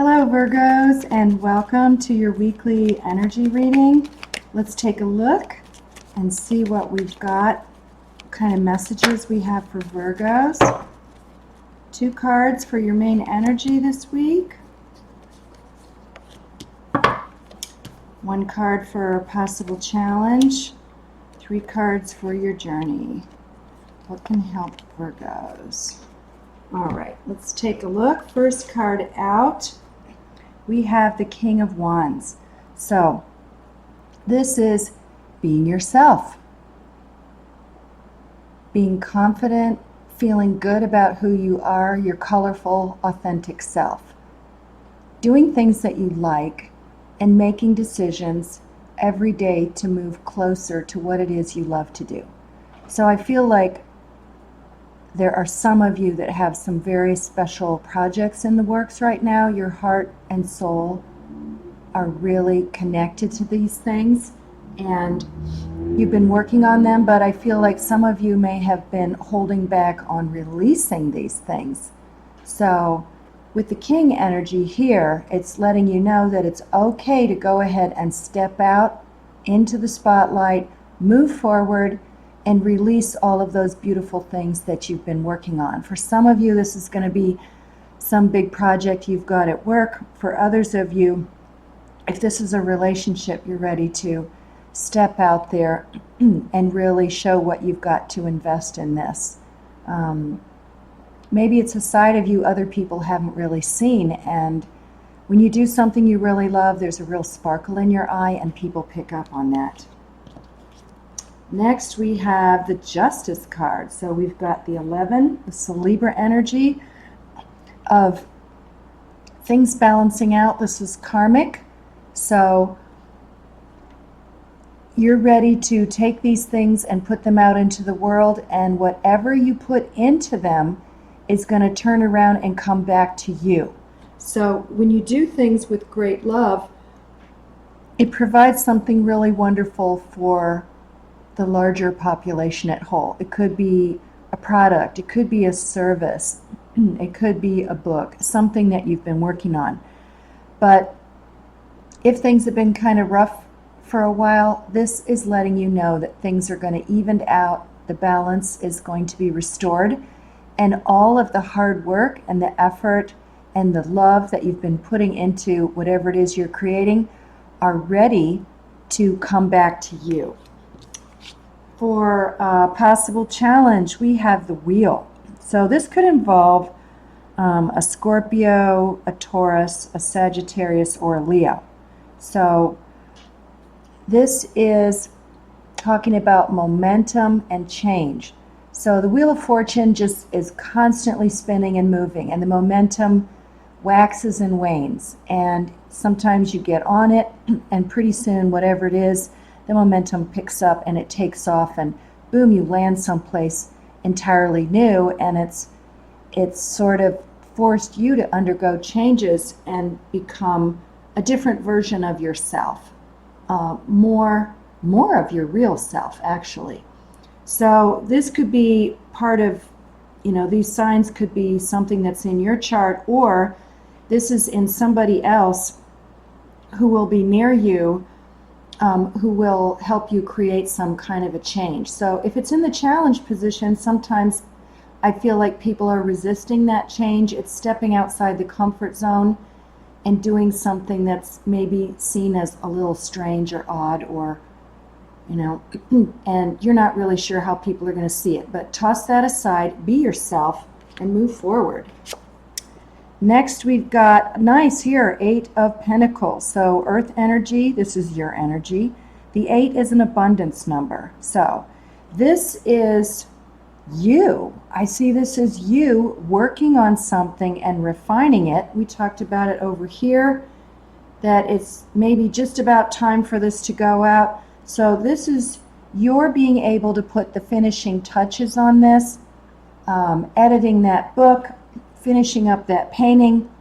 Hello Virgos, and welcome to your weekly energy reading. Let's take a look and see what we've got, what kind of messages we have for Virgos. 2 cards for your main energy this week. 1 card for a possible challenge. 3 cards for your journey. What can help Virgos? All right, let's take a look. First card out, we have the King of Wands. So this is being yourself, being confident, feeling good about who you are, your colorful, authentic self, doing things that you like, and making decisions every day to move closer to what it is you love to do. So I feel like there are some of you that have some very special projects in the works right now. Your heart and soul are really connected to these things, and you've been working on them, but I feel like some of you may have been holding back on releasing these things. So with the King energy here, it's letting you know that it's okay to go ahead and step out into the spotlight, move forward, and release all of those beautiful things that you've been working on. For some of you, this is going to be some big project you've got at work. For others of you, if this is a relationship, you're ready to step out there and really show what you've got to invest in this. Maybe it's a side of you other people haven't really seen, and when you do something you really love, there's a real sparkle in your eye and people pick up on that. Next, we have the Justice card. So we've got the 11, the Libra energy of things balancing out. This is karmic. So you're ready to take these things and put them out into the world, and whatever you put into them is going to turn around and come back to you. So when you do things with great love, it provides something really wonderful for the larger population at whole. It could be a product, it could be a service, it could be a book, something that you've been working on. But if things have been kind of rough for a while, this is letting you know that things are going to even out, the balance is going to be restored, and all of the hard work and the effort and the love that you've been putting into whatever it is you're creating are ready to come back to you. For a possible challenge, we have the Wheel. So this could involve a Scorpio, a Taurus, a Saggitarius, or a Leo. So this is talking about momentum and change. So the Wheel of Fortune just is constantly spinning and moving, and the momentum waxes and wanes. And sometimes you get on it, and pretty soon, whatever it is, the momentum picks up and it takes off, and boom, you land someplace entirely new, and it's sort of forced you to undergo changes and become a different version of yourself, more of your real self, actually. So this could be part of, these signs could be something that's in your chart, or this is in somebody else who will be near you, who will help you create some kind of a change. So if it's in the challenge position, sometimes I feel like people are resisting that change. It's stepping outside the comfort zone and doing something that's maybe seen as a little strange or odd, or, and you're not really sure how people are going to see it. But toss that aside, be yourself, and move forward. Next, we've got, nice here, 8 of Pentacles. So Earth energy, this is your energy. The 8 is an abundance number. So this is you. I see this as you working on something and refining it. We talked about it over here, that it's maybe just about time for this to go out. So this is your being able to put the finishing touches on this, editing that book, finishing up that painting,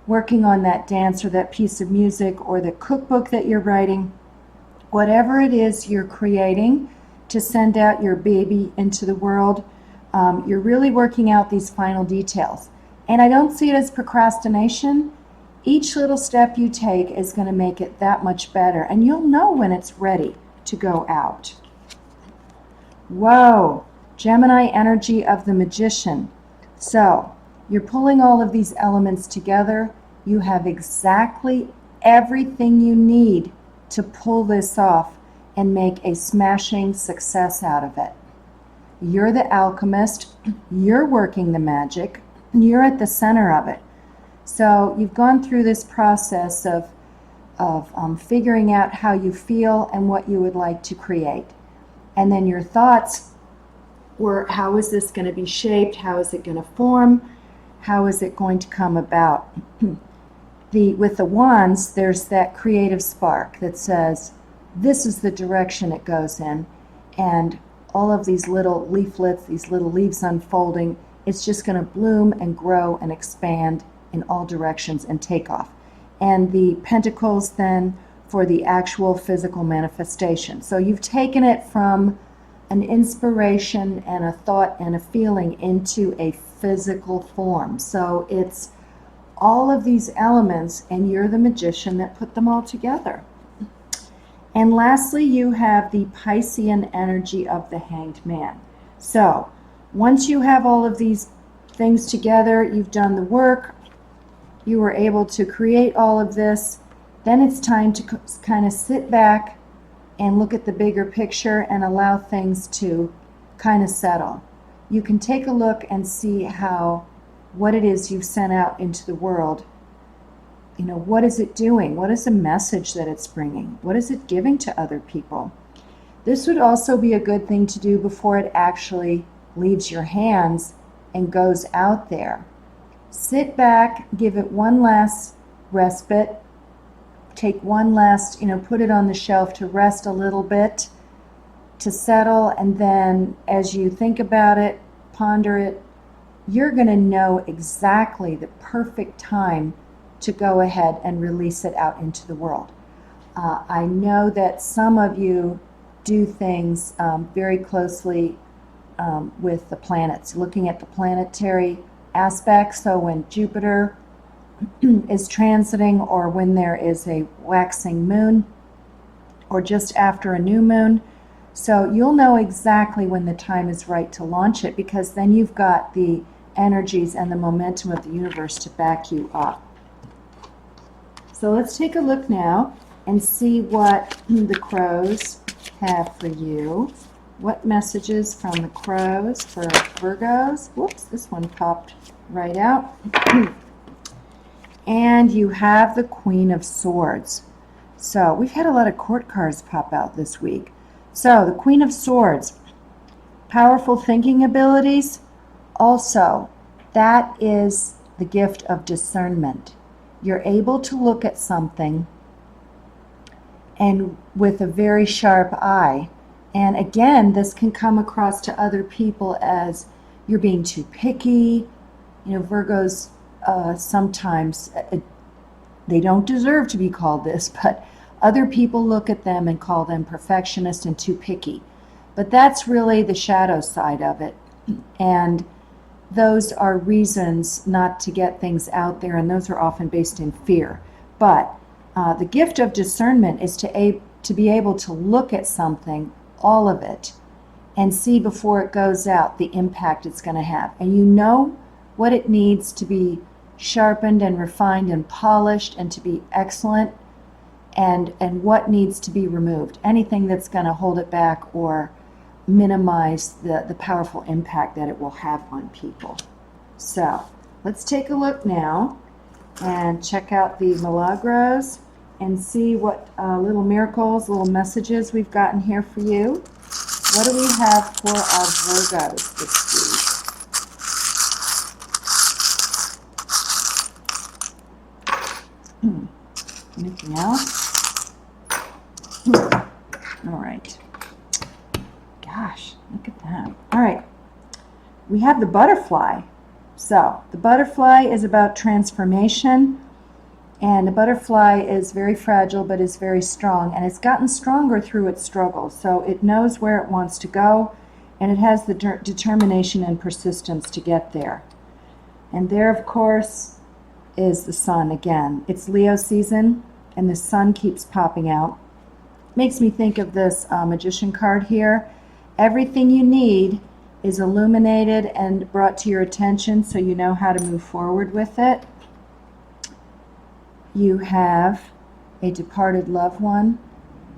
working on that dance or that piece of music or the cookbook that you're writing, whatever it is you're creating to send out your baby into the world, you're really working out these final details. And I don't see it as procrastination. Each little step you take is going to make it that much better, and you'll know when it's ready to go out. Whoa, Gemini energy of the Magician. So, you're pulling all of these elements together. You have exactly everything you need to pull this off and make a smashing success out of it. You're the alchemist, you're working the magic, you're at the center of it. So you've gone through this process of figuring out how you feel and what you would like to create. And then your thoughts were, how is this going to be shaped? How is it going to form? How is it going to come about? With the wands, there's that creative spark that says, this is the direction it goes in. And all of these little leaflets, these little leaves unfolding, it's just going to bloom and grow and expand in all directions and take off. And the pentacles then for the actual physical manifestation. So you've taken it from an inspiration and a thought and a feeling into a physical form. So it's all of these elements, and you're the magician that put them all together. And lastly, you have the Piscean energy of the Hanged Man. So once you have all of these things together, you've done the work, you were able to create all of this, then it's time to kind of sit back and look at the bigger picture and allow things to kind of settle. You can take a look and see what it is you've sent out into the world. You know, what is it doing? What is the message that it's bringing? What is it giving to other people? This would also be a good thing to do before it actually leaves your hands and goes out there. Sit back, give it one last respite, take one last, put it on the shelf to rest a little bit, to settle, and then as you think about it, ponder it, you're going to know exactly the perfect time to go ahead and release it out into the world. I know that some of you do things very closely with the planets, looking at the planetary aspects. So when Jupiter is transiting, or when there is a waxing moon, or just after a new moon. So you'll know exactly when the time is right to launch it, because then you've got the energies and the momentum of the universe to back you up. So let's take a look now and see what the crows have for you. What messages from the crows for Virgos? Whoops, this one popped right out. And you have the Queen of Swords. So we've had a lot of court cards pop out this week. So the Queen of Swords, powerful thinking abilities. Also, that is the gift of discernment. You're able to look at something and with a very sharp eye. And again, this can come across to other people as you're being too picky. Virgos sometimes, they don't deserve to be called this, but other people look at them and call them perfectionist and too picky. But that's really the shadow side of it. And those are reasons not to get things out there, and those are often based in fear. But the gift of discernment is to be able to look at something, all of it, and see before it goes out the impact it's going to have. And you know what it needs to be sharpened and refined and polished and to be excellent, and what needs to be removed. Anything that's going to hold it back or minimize the powerful impact that it will have on people. So let's take a look now and check out the Milagros and see what little miracles, little messages we've gotten here for you. What do we have for our Virgos this week? Anything else? All right. Gosh, look at that. All right. We have the butterfly. So the butterfly is about transformation, and the butterfly is very fragile but is very strong, and it's gotten stronger through its struggles. So it knows where it wants to go, and it has the determination and persistence to get there. And there, of course, is the sun again. It's Leo season, and the sun keeps popping out. Makes me think of this magician card here. Everything you need is illuminated and brought to your attention so you know how to move forward with it. You have a departed loved one,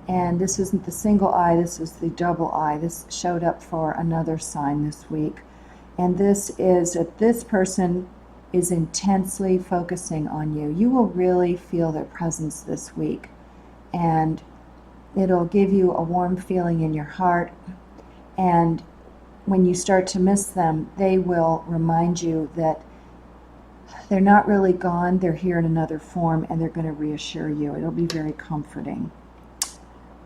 and this isn't the single eye, this is the double eye. This showed up for another sign this week. And this is that this person is intensely focusing on you. You will really feel their presence this week, and it'll give you a warm feeling in your heart. And when you start to miss them, they will remind you that they're not really gone, they're here in another form, and they're going to reassure you. It'll be very comforting.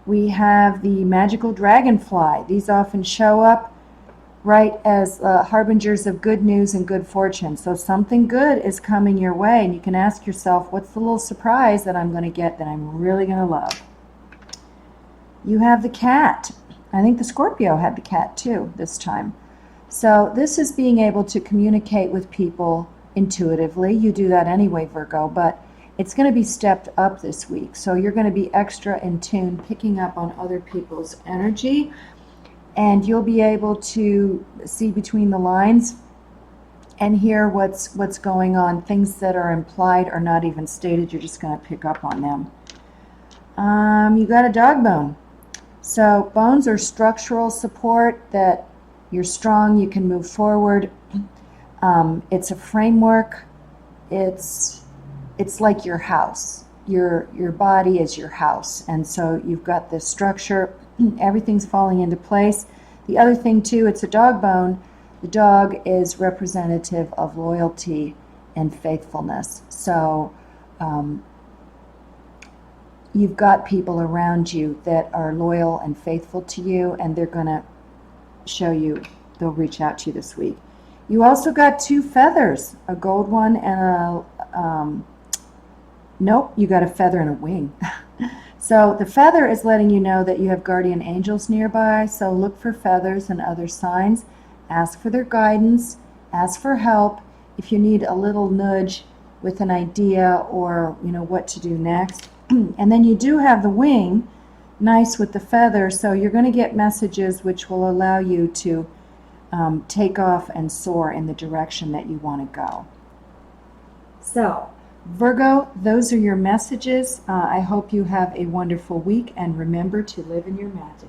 We have the magical dragonfly. These often show up right as harbingers of good news and good fortune. So something good is coming your way, and you can ask yourself, what's the little surprise that I'm going to get that I'm really going to love? You have the cat. I think the Scorpio had the cat too this time. So this is being able to communicate with people intuitively. You do that anyway, Virgo, but it's going to be stepped up this week. So you're going to be extra in tune, picking up on other people's energy, and you'll be able to see between the lines and hear what's going on. Things that are implied or not even stated, you're just going to pick up on them. You got a dog bone. So bones are structural support, that you're strong, you can move forward. It's a framework. It's like your house. Your body is your house, and so you've got this structure. Everything's falling into place. The other thing too, it's a dog bone. The dog is representative of loyalty and faithfulness. So you've got people around you that are loyal and faithful to you, and they're going to show you, they'll reach out to you this week. You also got two feathers, a gold one and nope, you got a feather and a wing. So the feather is letting you know that you have guardian angels nearby, so look for feathers and other signs. Ask for their guidance, ask for help if you need a little nudge with an idea or what to do next. And then you do have the wing, nice with the feather, so you're going to get messages which will allow you to take off and soar in the direction that you want to go. So Virgo, those are your messages. I hope you have a wonderful week, and remember to live in your magic.